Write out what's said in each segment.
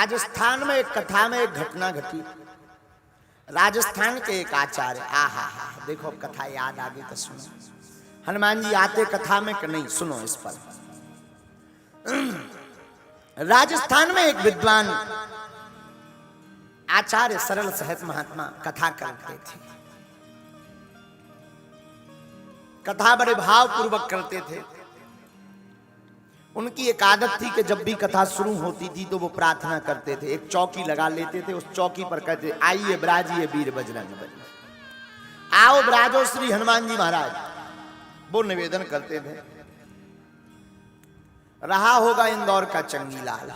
राजस्थान में एक कथा में एक घटना घटी। राजस्थान के एक आचार्य, आहा हा, देखो कथा याद आ गई तो सुनो। हनुमान जी आते कथा में कि नहीं, सुनो इस पर। राजस्थान में एक विद्वान आचार्य सरल सहज महात्मा कथा करते थे। कथा बड़े भाव पूर्वक करते थे। उनकी एक आदत थी कि जब भी कथा शुरू होती थी तो वो प्रार्थना करते थे। एक चौकी लगा लेते थे, उस चौकी पर कहते, आइए ब्राजिए वीर बजरंग बली, आओ ब्राजो श्री हनुमान जी महाराज। वो निवेदन करते थे। रहा होगा इंदौर का चंगीलाल।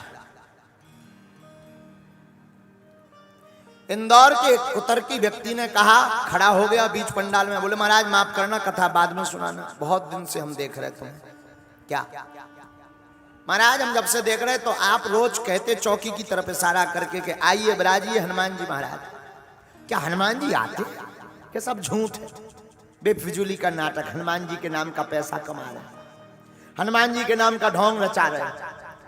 इंदौर के कुतर्की व्यक्ति ने कहा, खड़ा हो गया बीच पंडाल में, बोले महाराज माफ करना, कथा बाद में सुनाना, बहुत दिन से हम देख रहे तुम्हें। क्या महाराज, हम जब से देख रहे तो आप रोज कहते चौकी की तरफ इशारा करके कि आइए ब्राजिए हनुमान जी महाराज। क्या हनुमान जी आते? क्या सब झूठ है, बेफिजूली का नाटक। हनुमान जी के नाम का पैसा कमा रहे हैं, हनुमान जी के नाम का ढोंग रचा रहे हैं।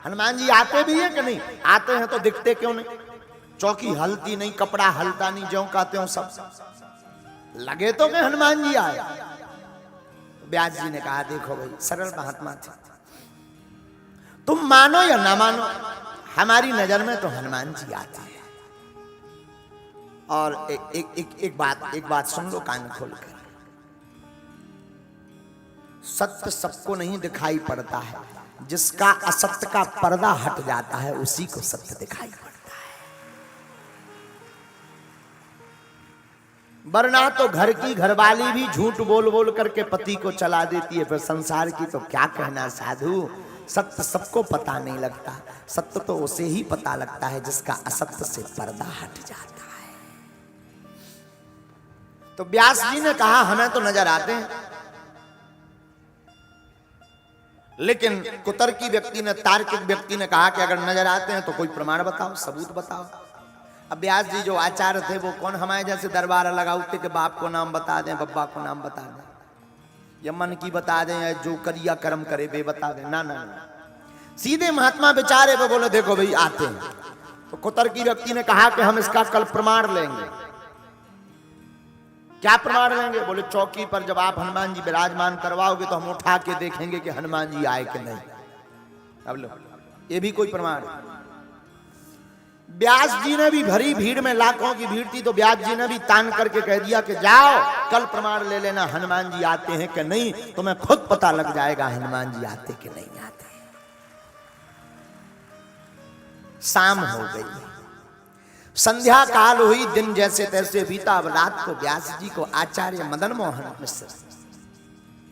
हनुमान जी आते भी हैं कि नहीं? आते हैं तो दिखते क्यों नहीं? चौकी हलती नहीं, कपड़ा हलता नहीं, ज्यों कहते हो सब लगे तो कि हनुमान जी आए। व्यास जी ने कहा, देखो भाई सरल महात्मा थे, तुम मानो या ना मानो, हमारी नजर में तो हनुमान जी आते हैं। और एक बात सुन लो कान खोलकर। सत्य सबको नहीं दिखाई पड़ता है, जिसका असत्य का पर्दा हट जाता है उसी को सत्य दिखाई पड़ता है। वरना तो घर की घरवाली भी झूठ बोल बोल करके पति को चला देती है, फिर संसार की तो क्या कहना साधु। सत्य सबको पता नहीं लगता, सत्य तो उसे ही पता लगता है जिसका असत्य से पर्दा हट जाता है। तो व्यास जी ने कहा, हमें तो नजर आते हैं, लेकिन कुतर्की व्यक्ति ने, तार्किक व्यक्ति ने कहा कि अगर नजर आते हैं तो कोई प्रमाण बताओ, सबूत बताओ। अब व्यास जी जो आचार्य थे वो कौन हमारे जैसे दरबार लगाते कि बाप को नाम बता दें, बब्बा को नाम बता दें, या मन की बता दें, या जो करिया कर्म करे वे बता दें। ना ना ना, सीधे महात्मा विचारे वो बोले देखो भाई आते हैं। तो कुतर्की व्यक्ति ने कहा कि हम इसका कल प्रमाण लेंगे। क्या प्रमाण लेंगे? बोले चौकी पर जब आप हनुमान जी विराजमान करवाओगे तो हम उठा के देखेंगे कि हनुमान जी आए कि नहीं। अब लो, ये भी कोई प्रमाण? व्यास जी ने भी, भरी भीड़ में लाखों की भीड़ थी, तो व्यास जी ने भी तान करके कह दिया कि जाओ कल प्रमाण ले लेना, हनुमान जी आते हैं कि नहीं, तुम्हें खुद पता लग जाएगा हनुमान जी आते कि नहीं आते। शाम हो गई, संध्या काल हुई, दिन जैसे तैसे बीता। अब रात को व्यास जी को आचार्य मदन मोहन मिश्र,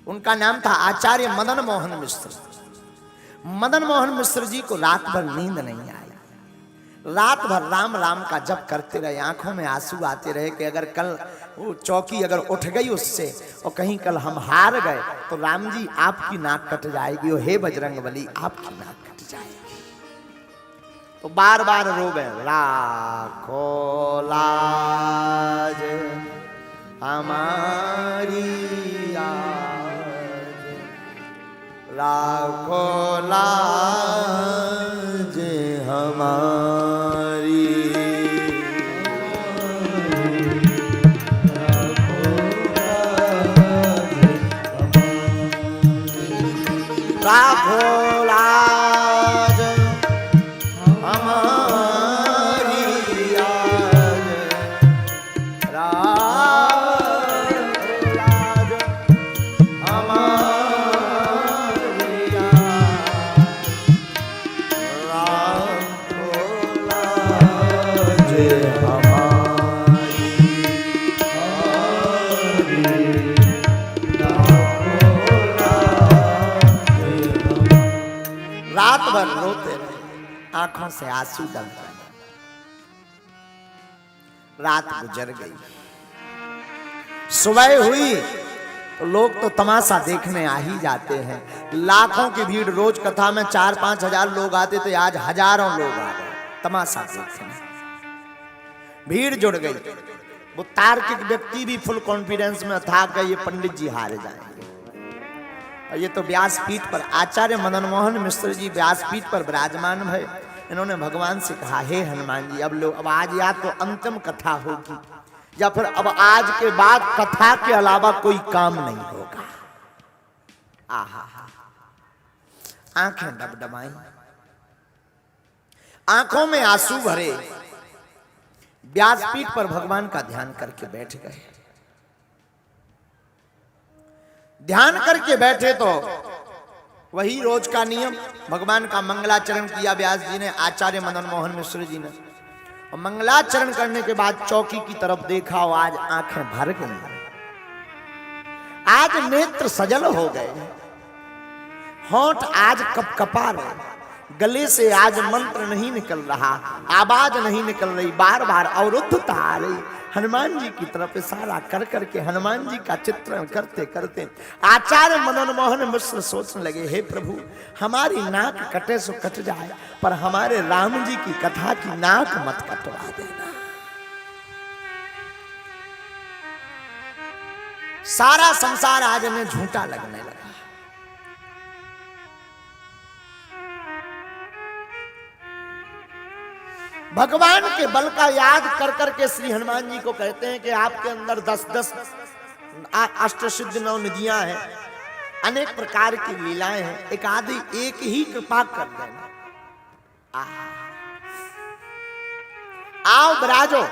उनका नाम था आचार्य मदन मोहन मिश्र, मदन मोहन मिश्र जी को रात भर नींद नहीं आई। रात भर राम राम का जप करते रहे, आंखों में आंसू आते रहे कि अगर कल वो चौकी अगर उठ गई उससे और कहीं कल हम हार गए तो राम जी आपकी नाक कट जाएगी, और हे बजरंग बली आपकी नाक कट जाएगी। तो बार बार रोवे, राखो लाज हमारी आज, राखो लाज हमारी, राखो लाज हमारी आज, राखो लाज हमारी रात भर रोते रहे, आंखों से आंसू डलते रहे। रात गुजर गई, सुबह हुई तो लोग तो तमाशा देखने आ ही जाते हैं। लाखों की भीड़, रोज कथा में 4-5 हजार लोग आते थे, आज हजारों लोग आ गए तमाशा देखने। भीड़ जुड़ गई। वो तार्किक व्यक्ति भी फुल कॉन्फिडेंस में था कि ये पंडित जी हार जाएंगे। और ये तो व्यासपीठ पर आचार्य मदन मोहन मिश्र जी व्यासपीठ पर विराजमान भय। इन्होंने भगवान से कहा, हे हनुमान जी, अब आज या तो अंतिम कथा होगी या फिर अब आज के बाद कथा के अलावा कोई काम नहीं होगा। आहा, आंखें डबडबाई, आंखों में आंसू भरे, व्यासपीठ पर भगवान का ध्यान करके बैठ गए। ध्यान करके बैठे तो वही रोज का नियम, भगवान का मंगलाचरण किया व्यास जी ने, आचार्य मदन मोहन मिश्र जी ने। और मंगलाचरण करने के बाद चौकी की तरफ देखा और आज आंखें भर गई, आज नेत्र सजल हो गए, होंठ आज कपकपा रहे, गले से आज मंत्र नहीं निकल रहा, आवाज नहीं निकल रही, बार बार अवरुद्धता आ रही। हनुमान जी की तरफ इशारा कर करके हनुमान जी का चित्रण करते करते आचार्य मदन मोहन मिश्र सोचने लगे, हे प्रभु, हमारी नाक कटे सो कट जाए, पर हमारे राम जी की कथा की नाक मत कटवा देना। सारा संसार आज इन्हें झूठा लगने लगा। भगवान के बल का याद कर करके श्री हनुमान जी को कहते हैं कि आपके अंदर 10-10 अष्टसिद्ध 9 निधियां हैं, अनेक प्रकार की लीलाएं हैं, एक आदि एक ही कृपा कर देना। आओ विराजो।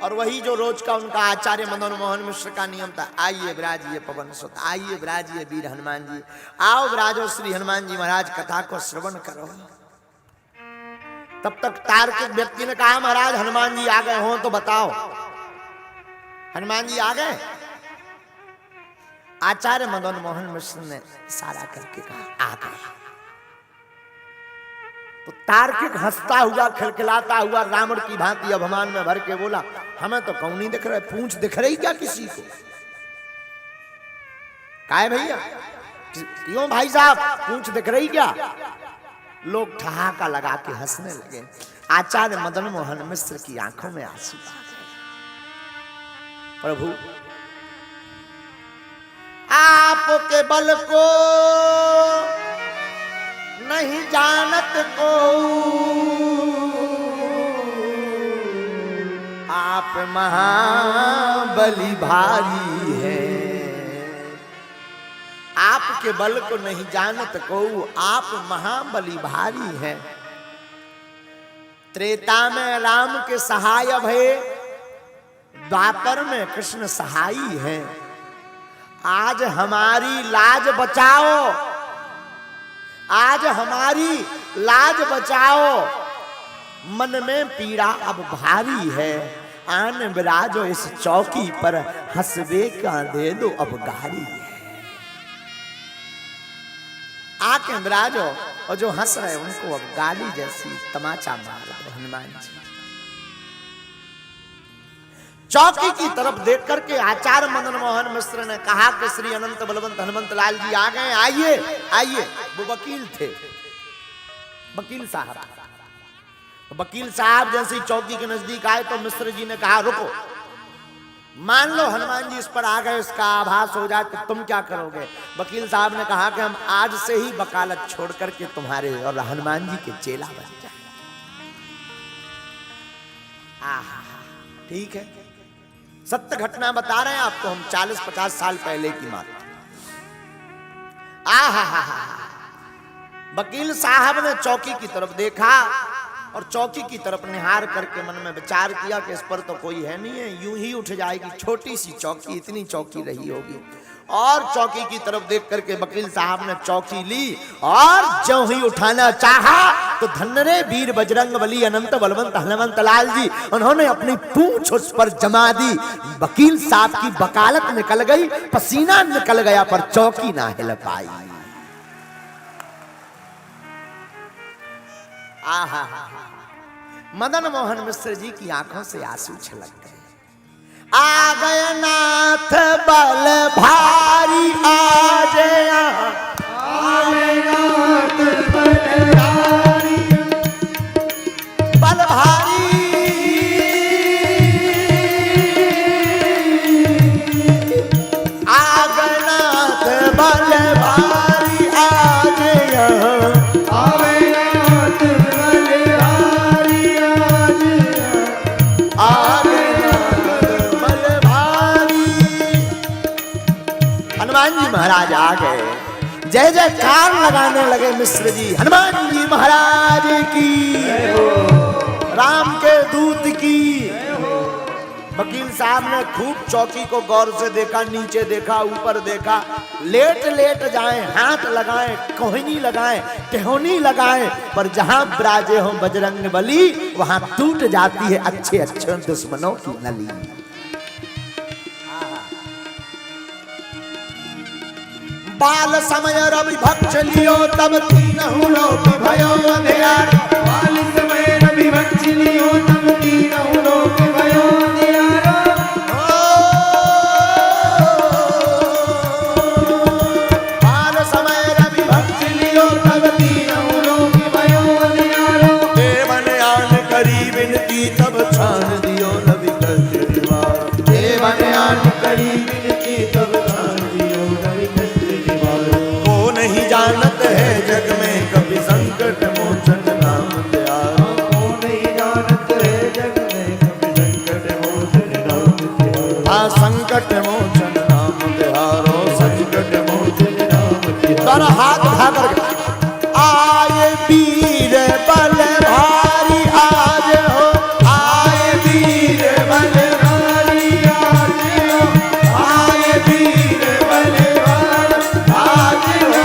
और वही जो रोज का उनका आचार्य मदन मोहन मिश्र का नियम था, आइए विराजिए पवन सुत, आइए विराजिए वीर हनुमान जी, आओ विराजो श्री हनुमान जी महाराज, कथा को श्रवण करो। तब तक तार्किक व्यक्ति ने कहा, महाराज हनुमान जी आ गए हो तो बताओ। हनुमान जी आ गए? आचार्य मदन मोहन मिश्र ने इशारा करके कहा, आ गए। तो तार्किक हंसता हुआ खिलखिलाता हुआ रावण की भांति अभिमान में भर के बोला, हमें तो कौन नहीं दिख रहा है, पूंछ दिख रही क्या किसी को? काय भैया, क्यों भाई साहब, पूंछ दिख रही क्या? लोग ठहाका लगा के हंसने लगे। आचार्य मदन मोहन मिश्र की आंखों में आंसू आ गए। प्रभु, आपके बल को नहीं जानत को, आप महाबली भारी है। आपके बल को नहीं जानत को, आप महाबली भारी है। त्रेता में राम के सहाय भये, द्वापर में कृष्ण सहाई है। आज हमारी लाज बचाओ, आज हमारी लाज बचाओ, मन में पीड़ा अब भारी है। आन विराजो इस चौकी पर, हंसबे का दे दो अब गारी है। आके विराजो, और जो हंस रहे उनको अब गाली जैसी तमाचा मार दो हनुमान जी। चौकी की तरफ देख करके आचार्य मदन मोहन मिश्र ने कहा कि श्री अनंत बलवंत हनुमंत लाल जी आ गए, आइए आइए। वो वकील थे, वकील साहब। वकील साहब जैसे चौकी के नजदीक आए तो मिश्र जी ने कहा, रुको, मान लो हनुमान जी इस पर आ गए, इसका आभास हो जाए तो तुम क्या करोगे? वकील साहब ने कहा कि हम आज से ही वकालत छोड़ करके तुम्हारे और हनुमान जी के चेला बन जाए। आहा, ठीक है, सत्य घटना बता रहे हैं आपको हम, 40-50 साल पहले की बात। आहा, वकील साहब ने चौकी की तरफ देखा और चौकी की तरफ निहार करके मन में विचार किया कि इस पर तो कोई है नहीं है, यूं ही उठ जाएगी, छोटी सी चौकी, इतनी चौकी रही होगी। और चौकी की तरफ देख करके वकील साहब ने चौकी ली और जो ही उठाना चाहा तो धन्य वीर बजरंग बली अनंत बलवंत हनुमंत लाल जी, उन्होंने अपनी पूंछ उस पर जमा दी। वकील साहब की वकालत निकल गई, पसीना निकल गया, पर चौकी ना हिल पाई। आहा, मदन मोहन मिश्र जी की आंखों से आंसू छलक गए। आ गए नाथ बल भारी, आ गया, आ गए नाथ बल भारी, बल भारी, आ गए नाथ बल भारी, आ गया, आ गए नाथ हनुमान जी महाराज आ गए, जय जयकार लगाने लगे मिश्र जी। हनुमान जी महाराज की, राम के दूत की। वकील साहब ने खूब चौकी को गौर से देखा, नीचे देखा, ऊपर देखा। लेट लेट जाएं, हाथ लगाएं, कोहनी लगाएं, टेहोनी लगाएं, पर जहां विराजे हो बजरंग बली वहां टूट जाती है अच्छे अच्छे दुश्मनों की नली। बाल समय रवि भक्ष लियो तब तीनहु लोक भयो अंधियार। बाल समय रवि भक्ष लियो तब तीनहु लोक भयो अंधियार। बाल समय रवि भक्ष लियो तब तीनहु लोक भयो अंधियार। देवन आन करी विनती तब छान दियो रवि कष्ट निवार। देवन आन करी विनती तब छान दियो रवि कष्ट निवार। को नहीं जानत है जग में कभी संकट मोचन नाम त्यारो। को नहीं जानत है जग में कभी संकट मोचन नाम त्यारो। आ संकट मोचन नाम त्यारो, संकट मोचन नाम त्यारो। तर हाथ उठा कर आए वीर बल भारी आज हो। आए वीर बल भारी आज हो। आए वीर बल भारी आज हो।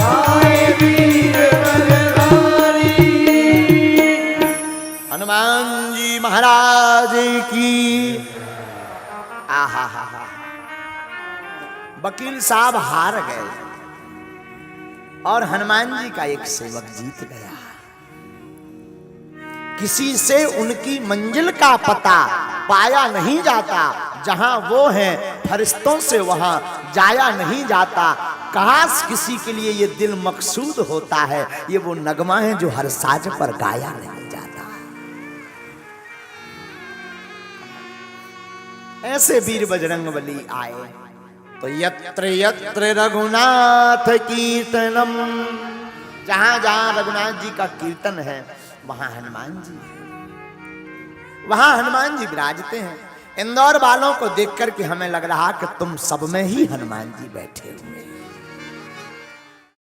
आए वीर बलधारी। हनुमान जी महाराज की। आहा हा हा। वकील साहब हार गए और हनुमान जी का एक सेवक जीत गया। किसी से उनकी मंजिल का पता पाया नहीं जाता, जहां वो हैं फरिश्तों से वहां जाया नहीं जाता। काश किसी के लिए ये दिल मकसूद होता है, ये वो नगमा है जो हर साज पर गाया नहीं जाता। ऐसे वीर बजरंग बली आए तो यत्र यत्र रघुनाथ कीर्तनम, जहां जहां रघुनाथ जी का कीर्तन है वहां हनुमान जी है, वहां हनुमान जी विराजते हैं। इंदौर वालों को देख करके हमें लग रहा कि तुम सब में ही हनुमान जी बैठे हुए हैं।